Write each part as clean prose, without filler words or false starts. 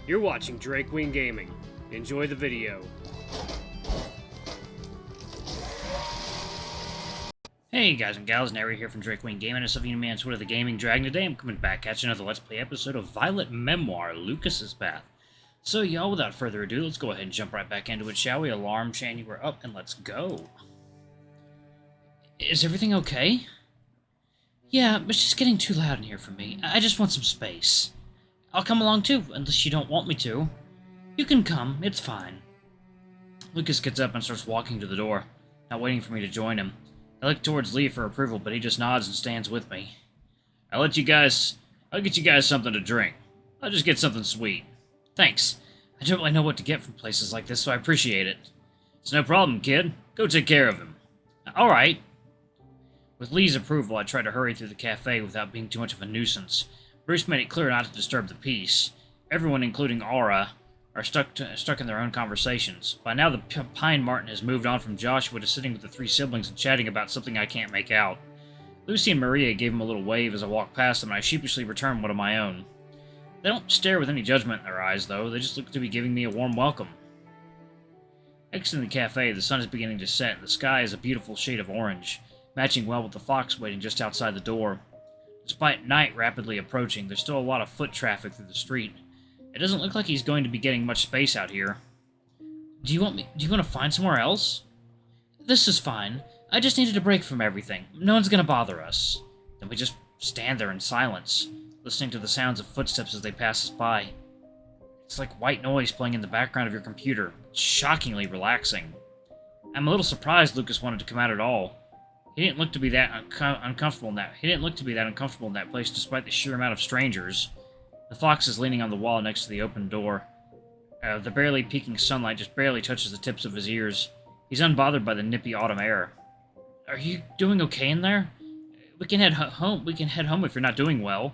You're watching Drake Queen Gaming. Enjoy the video. Hey guys and gals, Nary here from Drake Queen Gaming, and something to me on Twitter, the Gaming Dragon. Today I'm coming back at you another Let's Play episode of Violet Memoir, Lucas's Path. So y'all, without further ado, let's go ahead and jump right back into it, shall we? Alarm chain, you were up, and let's go. Is everything okay? Yeah, it's just getting too loud in here for me. I just want some space. I'll come along too, unless you don't want me to. You can come, it's fine. Lucas gets up and starts walking to the door, not waiting for me to join him. I look towards Lee for approval, but he just nods and stands with me. I'll get you guys something to drink. I'll just get something sweet. Thanks. I don't really know what to get from places like this, so I appreciate it. It's no problem, kid. Go take care of him. Alright. With Lee's approval, I try to hurry through the cafe without being too much of a nuisance. Bruce made it clear not to disturb the peace. Everyone, including Aura, are stuck in their own conversations. By now, the Pine Martin has moved on from Joshua to sitting with the three siblings and chatting about something I can't make out. Lucy and Maria gave him a little wave as I walked past them, and I sheepishly returned one of my own. They don't stare with any judgment in their eyes, though. They just look to be giving me a warm welcome. Exiting the cafe, the sun is beginning to set, and the sky is a beautiful shade of orange, matching well with the fox waiting just outside the door. Despite night rapidly approaching, there's still a lot of foot traffic through the street. It doesn't look like he's going to be getting much space out here. Do you want to find somewhere else? This is fine. I just needed a break from everything. No one's gonna bother us. Then we just stand there in silence, listening to the sounds of footsteps as they pass us by. It's like white noise playing in the background of your computer. It's shockingly relaxing. I'm a little surprised Lucas wanted to come out at all. He didn't look to be that uncomfortable in that place, despite the sheer amount of strangers. The fox is leaning on the wall next to the open door. The barely peeking sunlight just barely touches the tips of his ears. He's unbothered by the nippy autumn air. Are you doing okay in there? We can head home. We can head home if you're not doing well.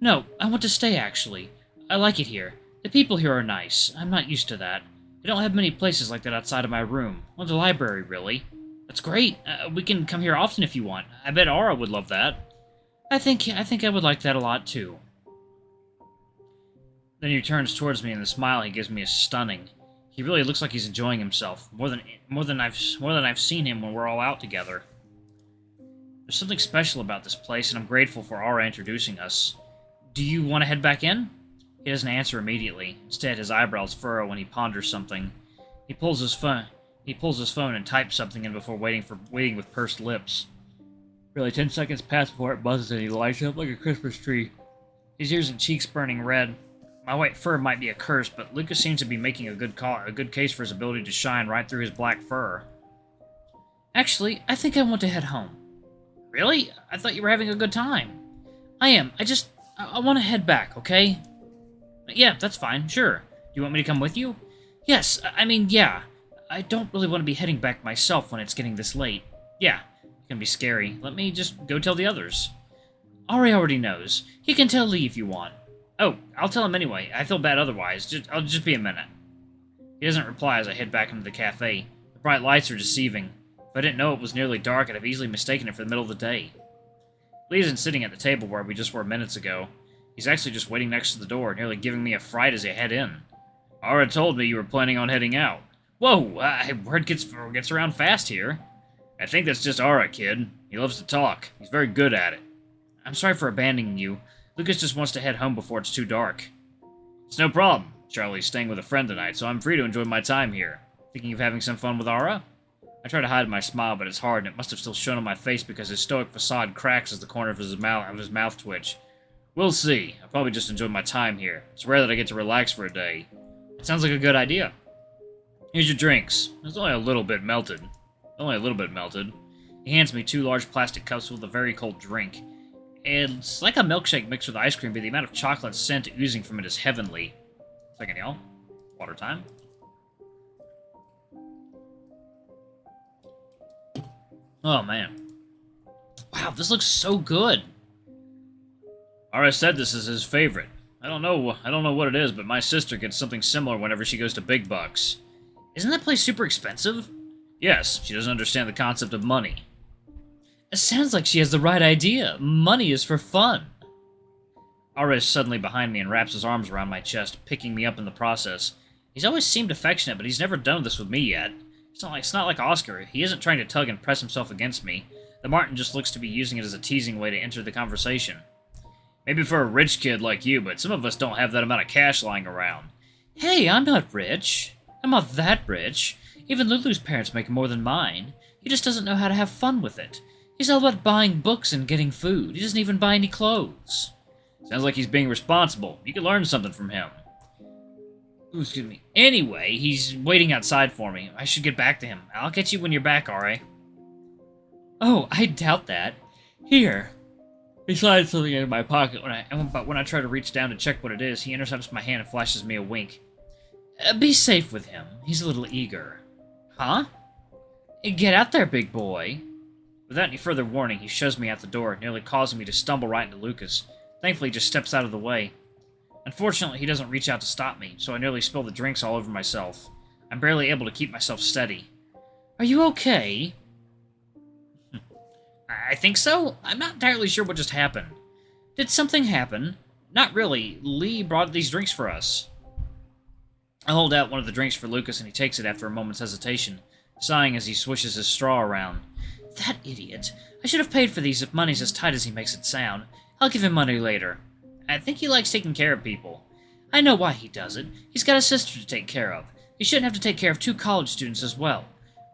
No, I want to stay, actually. I like it here. The people here are nice. I'm not used to that. I don't have many places like that outside of my room. Well, the library, really. That's great. We can come here often if you want. I bet Aura would love that. I think I would like that a lot, too. Then he turns towards me, and the smile he gives me is stunning. He really looks like he's enjoying himself, more than I've seen him when we're all out together. There's something special about this place, and I'm grateful for Aura introducing us. Do you want to head back in? He doesn't answer immediately. Instead, his eyebrows furrow when he ponders something. He pulls his phone and types something in before waiting with pursed lips. Really, 10 seconds pass before it buzzes and he lights up like a Christmas tree. His ears and cheeks burning red. My white fur might be a curse, but Lucas seems to be making a good case for his ability to shine right through his black fur. Actually, I think I want to head home. Really? I thought you were having a good time. I am. I want to head back, okay? Yeah, that's fine, sure. Do you want me to come with you? Yes, yeah. I don't really want to be heading back myself when it's getting this late. Yeah, it can be scary. Let me just go tell the others. Ari already knows. He can tell Lee if you want. Oh, I'll tell him anyway. I feel bad otherwise. I'll just be a minute. He doesn't reply as I head back into the cafe. The bright lights are deceiving. If I didn't know it was nearly dark, I'd have easily mistaken it for the middle of the day. Lee isn't sitting at the table where we just were minutes ago. He's actually just waiting next to the door, nearly giving me a fright as I head in. Aura told me you were planning on heading out. Whoa, word gets around fast here. I think that's just Aura, kid. He loves to talk. He's very good at it. I'm sorry for abandoning you. Lucas just wants to head home before it's too dark. It's no problem. Charlie's staying with a friend tonight, so I'm free to enjoy my time here. Thinking of having some fun with Aura? I try to hide my smile, but it's hard, and it must have still shown on my face because his stoic facade cracks as the corner of his mouth twitch. We'll see. I'll probably just enjoy my time here. It's rare that I get to relax for a day. It sounds like a good idea. Here's your drinks. It's only a little bit melted. He hands me 2 large plastic cups with a very cold drink. It's like a milkshake mixed with ice cream, but the amount of chocolate scent oozing from it is heavenly. Second, y'all. Water time. Oh, man. Wow, this looks so good. Ara said this is his favorite. I don't know what it is, but my sister gets something similar whenever she goes to Big Bucks. Isn't that place super expensive? Yes, she doesn't understand the concept of money. It sounds like she has the right idea. Money is for fun. Ara is suddenly behind me and wraps his arms around my chest, picking me up in the process. He's always seemed affectionate, but he's never done this with me yet. It's not like Oscar. He isn't trying to tug and press himself against me. The Martin just looks to be using it as a teasing way to enter the conversation. Maybe for a rich kid like you, but some of us don't have that amount of cash lying around. Hey, I'm not rich. I'm not that rich. Even Lulu's parents make more than mine. He just doesn't know how to have fun with it. He's all about buying books and getting food. He doesn't even buy any clothes. Sounds like he's being responsible. You could learn something from him. Ooh, excuse me. Anyway, he's waiting outside for me. I should get back to him. I'll get you when you're back, alright? Oh, I doubt that. Here. He slides something into my pocket, but when I try to reach down to check what it is, he intercepts my hand and flashes me a wink. Be safe with him. He's a little eager. Huh? Get out there, big boy. Without any further warning, he shoves me out the door, nearly causing me to stumble right into Lucas. Thankfully, he just steps out of the way. Unfortunately, he doesn't reach out to stop me, so I nearly spill the drinks all over myself. I'm barely able to keep myself steady. Are you okay? I think so. I'm not entirely sure what just happened. Did something happen? Not really. Lee brought these drinks for us. I hold out one of the drinks for Lucas, and he takes it after a moment's hesitation, sighing as he swishes his straw around. That idiot. I should have paid for these if money's as tight as he makes it sound. I'll give him money later. I think he likes taking care of people. I know why he does it. He's got a sister to take care of. He shouldn't have to take care of 2 college students as well.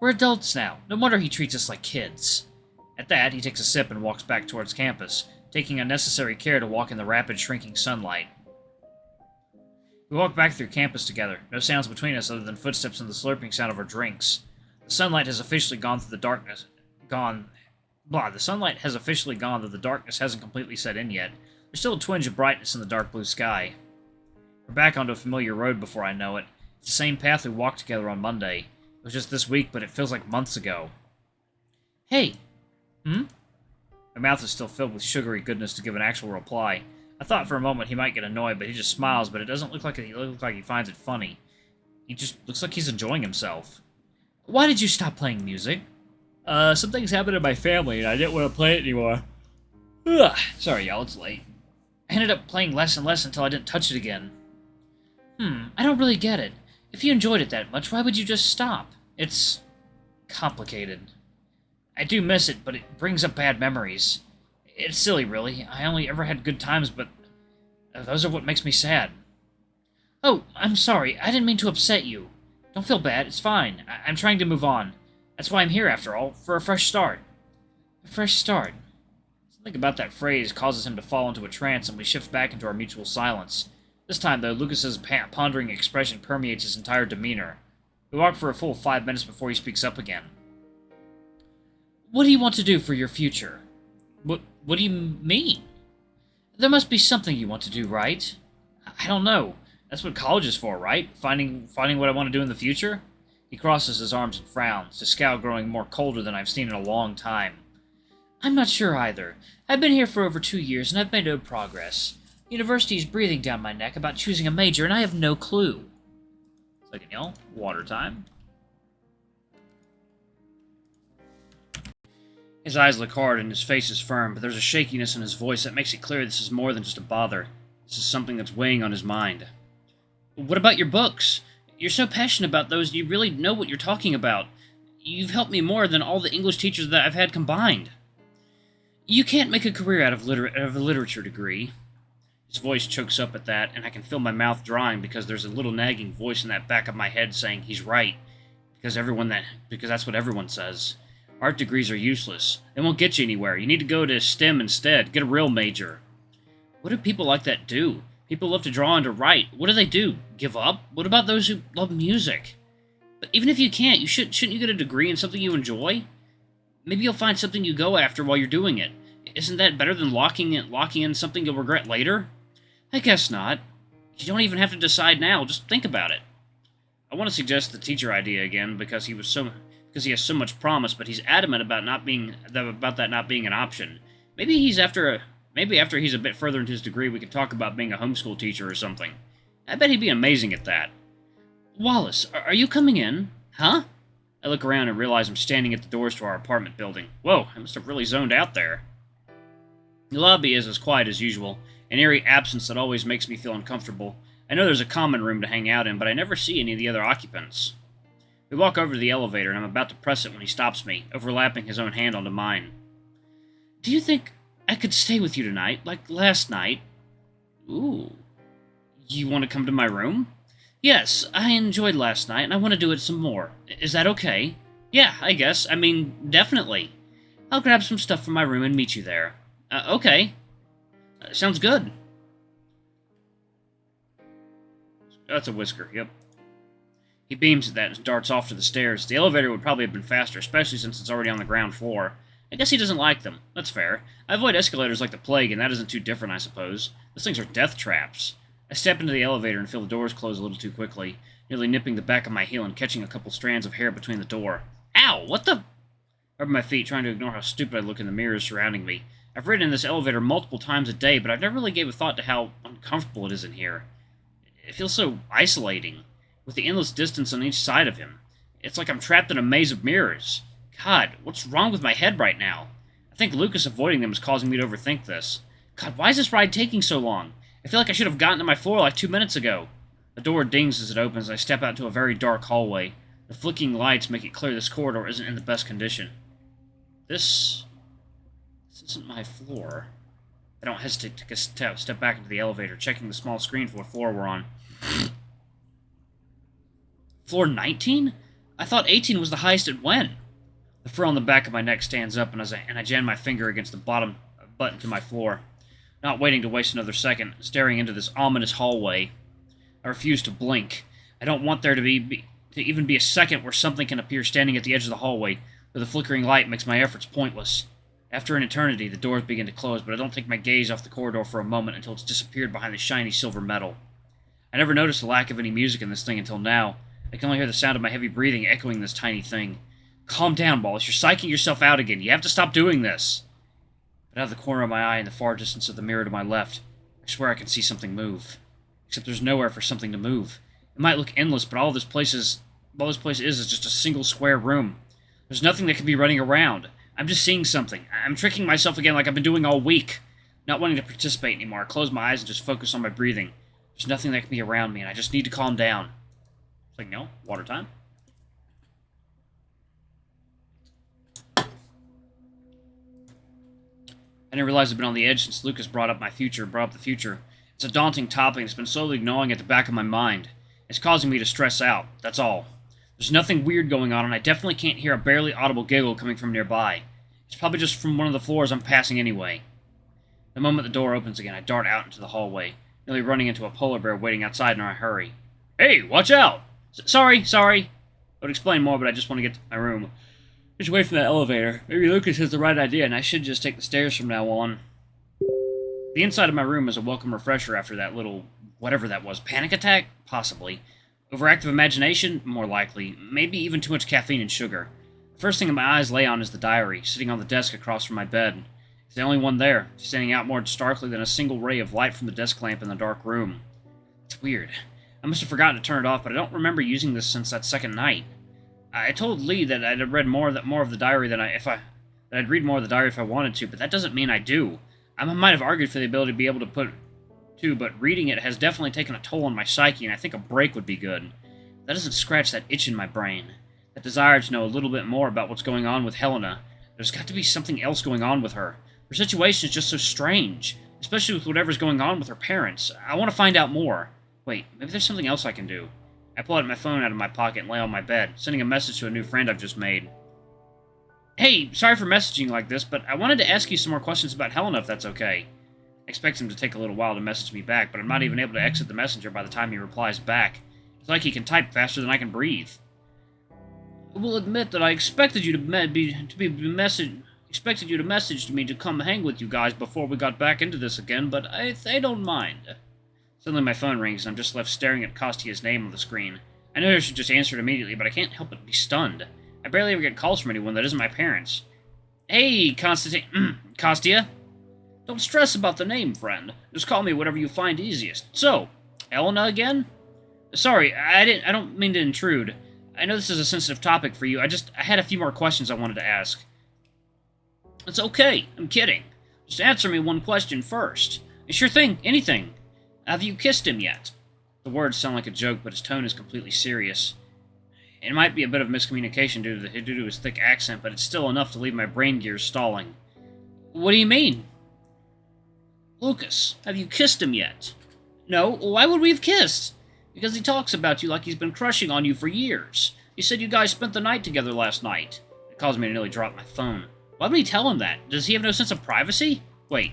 We're adults now. No wonder he treats us like kids. At that, he takes a sip and walks back towards campus, taking unnecessary care to walk in the rapid shrinking sunlight. We walk back through campus together, no sounds between us other than footsteps and the slurping sound of our drinks. The sunlight has officially gone through the darkness. The sunlight has officially gone, though the darkness hasn't completely set in yet. There's still a twinge of brightness in the dark blue sky. We're back onto a familiar road before I know it. It's the same path we walked together on Monday. It was just this week, but it feels like months ago. Hey. My mouth is still filled with sugary goodness to give an actual reply. I thought for a moment he might get annoyed, but he just smiles, but it doesn't look like he finds it funny. He just looks like he's enjoying himself. Why did you stop playing music? Some things happened in my family, and I didn't want to play it anymore. Ugh, sorry, y'all, it's late. I ended up playing less and less until I didn't touch it again. I don't really get it. If you enjoyed it that much, why would you just stop? It's complicated. I do miss it, but it brings up bad memories. It's silly, really. I only ever had good times, but those are what makes me sad. Oh, I'm sorry. I didn't mean to upset you. Don't feel bad. It's fine. I'm trying to move on. That's why I'm here, after all, for a fresh start. A fresh start. Something about that phrase causes him to fall into a trance, and we shift back into our mutual silence. This time, though, Lucas's pondering expression permeates his entire demeanor. We walk for a full 5 minutes before he speaks up again. What do you want to do for your future? What do you mean? There must be something you want to do, right? I don't know. That's what college is for, right? Finding what I want to do in the future? He crosses his arms and frowns, his scowl growing more colder than I've seen in a long time. I'm not sure either. I've been here for over 2 years, and I've made no progress. University's breathing down my neck about choosing a major, and I have no clue. Second, y'all. Water time. His eyes look hard and his face is firm, but there's a shakiness in his voice that makes it clear this is more than just a bother. This is something that's weighing on his mind. What about your books? You're so passionate about those, you really know what you're talking about. You've helped me more than all the English teachers that I've had combined. You can't make a career out of a literature degree. His voice chokes up at that, and I can feel my mouth drying because there's a little nagging voice in that back of my head saying he's right, because that's what everyone says. Art degrees are useless. They won't get you anywhere. You need to go to STEM instead. Get a real major. What do people like that do? People love to draw and to write. What do? Give up? What about those who love music? But even if you can't, shouldn't you get a degree in something you enjoy? Maybe you'll find something you go after while you're doing it. Isn't that better than locking in something you'll regret later? I guess not. You don't even have to decide now. Just think about it. I want to suggest the teacher idea again because he has so much promise, but he's adamant about that not being an option. Maybe after he's a bit further into his degree, we could talk about being a homeschool teacher or something. I bet he'd be amazing at that. Wallace, are you coming in? Huh? I look around and realize I'm standing at the doors to our apartment building. Whoa, I must have really zoned out there. The lobby is as quiet as usual. an eerie absence that always makes me feel uncomfortable. I know there's a common room to hang out in, but I never see any of the other occupants. We walk over to the elevator, and I'm about to press it when he stops me, overlapping his own hand onto mine. Do you think I could stay with you tonight, like last night? Ooh. You want to come to my room? Yes, I enjoyed last night, and I want to do it some more. Is that okay? Yeah, I guess. I mean, definitely. I'll grab some stuff from my room and meet you there. Okay. Sounds good. That's a whisker, yep. He beams at that and darts off to the stairs. The elevator would probably have been faster, especially since it's already on the ground floor. I guess he doesn't like them. That's fair. I avoid escalators like the plague, and that isn't too different, I suppose. Those things are death traps. I step into the elevator and feel the doors close a little too quickly, nearly nipping the back of my heel and catching a couple strands of hair between the door. Ow! What the... I rub my feet, trying to ignore how stupid I look in the mirrors surrounding me. I've ridden in this elevator multiple times a day, but I've never really gave a thought to how uncomfortable it is in here. It feels so isolating, with the endless distance on each side of him. It's like I'm trapped in a maze of mirrors. God, what's wrong with my head right now? I think Lucas avoiding them is causing me to overthink this. God, why is this ride taking so long? I feel like I should have gotten to my floor like 2 minutes ago. The door dings as it opens, and I step out into a very dark hallway. The flicking lights make it clear this corridor isn't in the best condition. This isn't my floor. I don't hesitate to step back into the elevator, checking the small screen for what floor we're on. Floor 19? I thought 18 was the highest it went. The fur on the back of my neck stands up, and I jam my finger against the bottom button to my floor. Not waiting to waste another second, staring into this ominous hallway. I refuse to blink. I don't want there to even be a second where something can appear standing at the edge of the hallway, though the flickering light makes my efforts pointless. After an eternity, the doors begin to close, but I don't take my gaze off the corridor for a moment until it's disappeared behind the shiny silver metal. I never noticed the lack of any music in this thing until now. I can only hear the sound of my heavy breathing echoing this tiny thing. Calm down, Wallace. You're psyching yourself out again. You have to stop doing this. But out of the corner of my eye in the far distance of the mirror to my left, I swear I can see something move. Except there's nowhere for something to move. It might look endless, but all this place is just a single square room. There's nothing that can be running around. I'm just seeing something. I'm tricking myself again like I've been doing all week. Not wanting to participate anymore, I close my eyes and just focus on my breathing. There's nothing that can be around me, and I just need to calm down. It's like, no, water time. I didn't realize I've been on the edge since Lucas brought up the future. It's a daunting topic that's been slowly gnawing at the back of my mind. It's causing me to stress out, that's all. There's nothing weird going on, and I definitely can't hear a barely audible giggle coming from nearby. It's probably just from one of the floors I'm passing anyway. The moment the door opens again, I dart out into the hallway, nearly running into a polar bear waiting outside in a hurry. Hey, watch out! Sorry. I would explain more, but I just want to get to my room. Just wait for that elevator. Maybe Lucas has the right idea, and I should just take the stairs from now on. The inside of my room is a welcome refresher after that little, whatever that was, panic attack? Possibly. Overactive imagination? More likely. Maybe even too much caffeine and sugar. The first thing my eyes lay on is the diary, sitting on the desk across from my bed. It's the only one there, standing out more starkly than a single ray of light from the desk lamp in the dark room. It's weird. I must have forgotten to turn it off, but I don't remember using this since that second night. I told Lee that I'd read more of the diary that I'd read more of the diary if I wanted to, but that doesn't mean I do. I might have argued for the ability to be able to, but reading it has definitely taken a toll on my psyche, and I think a break would be good. That doesn't scratch that itch in my brain. That desire to know a little bit more about what's going on with Helena. There's got to be something else going on with her. Her situation is just so strange, especially with whatever's going on with her parents. I want to find out more. Wait, maybe there's something else I can do. I pull out my phone out of my pocket and lay on my bed, sending a message to a new friend I've just made. Hey, sorry for messaging like this, but I wanted to ask you some more questions about Helena, if that's okay. I expect him to take a little while to message me back, but I'm not even able to exit the messenger by the time he replies back. It's like he can type faster than I can breathe. I will admit that I expected you to message me to come hang with you guys before we got back into this again, but I don't mind. Suddenly my phone rings, and I'm just left staring at Kostia's name on the screen. I know I should just answer it immediately, but I can't help but be stunned. I barely ever get calls from anyone that isn't my parents. Hey, Kostia. Don't stress about the name, friend. Just call me whatever you find easiest. So, Helena again? Sorry, I don't mean to intrude. I know this is a sensitive topic for you. I had a few more questions I wanted to ask. It's okay. I'm kidding. Just answer me one question first. Sure thing, anything. Have you kissed him yet? The words sound like a joke, but his tone is completely serious. It might be a bit of miscommunication due to his thick accent, but it's still enough to leave my brain gears stalling. What do you mean? Lucas, have you kissed him yet? No, why would we have kissed? Because he talks about you like he's been crushing on you for years. He said you guys spent the night together last night. It caused me to nearly drop my phone. Why would he tell him that? Does he have no sense of privacy? Wait,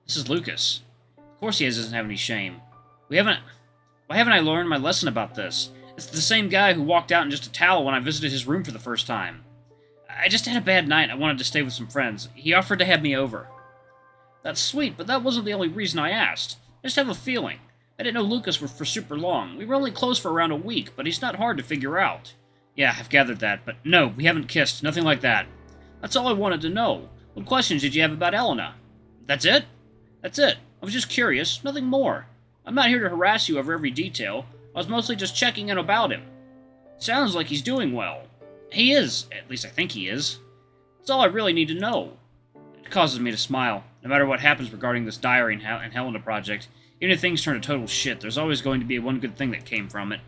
this is Lucas. Of course he doesn't have any shame. Why haven't I learned my lesson about this? It's the same guy who walked out in just a towel when I visited his room for the first time. I just had a bad night and I wanted to stay with some friends. He offered to have me over. That's sweet, but that wasn't the only reason I asked. I just have a feeling. I didn't know Lucas for super long. We were only close for around a week, but he's not hard to figure out. Yeah, I've gathered that, but no, we haven't kissed. Nothing like that. That's all I wanted to know. What questions did you have about Elena? That's it? That's it. I was just curious, nothing more. I'm not here to harass you over every detail. I was mostly just checking in about him. Sounds like he's doing well. He is. At least I think he is. That's all I really need to know. It causes me to smile. No matter what happens regarding this diary and Helena project, even if things turn to total shit, there's always going to be one good thing that came from it.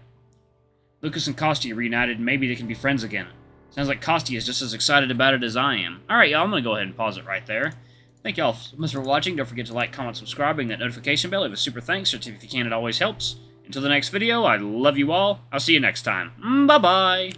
Lucas and Kosti are reunited, and maybe they can be friends again. Sounds like Kosti is just as excited about it as I am. Alright, y'all, I'm going to go ahead and pause it right there. Thank y'all so much for watching. Don't forget to like, comment, subscribe, ring that notification bell. Leave a super thanks, or if you can, it always helps. Until the next video, I love you all. I'll see you next time. Bye-bye!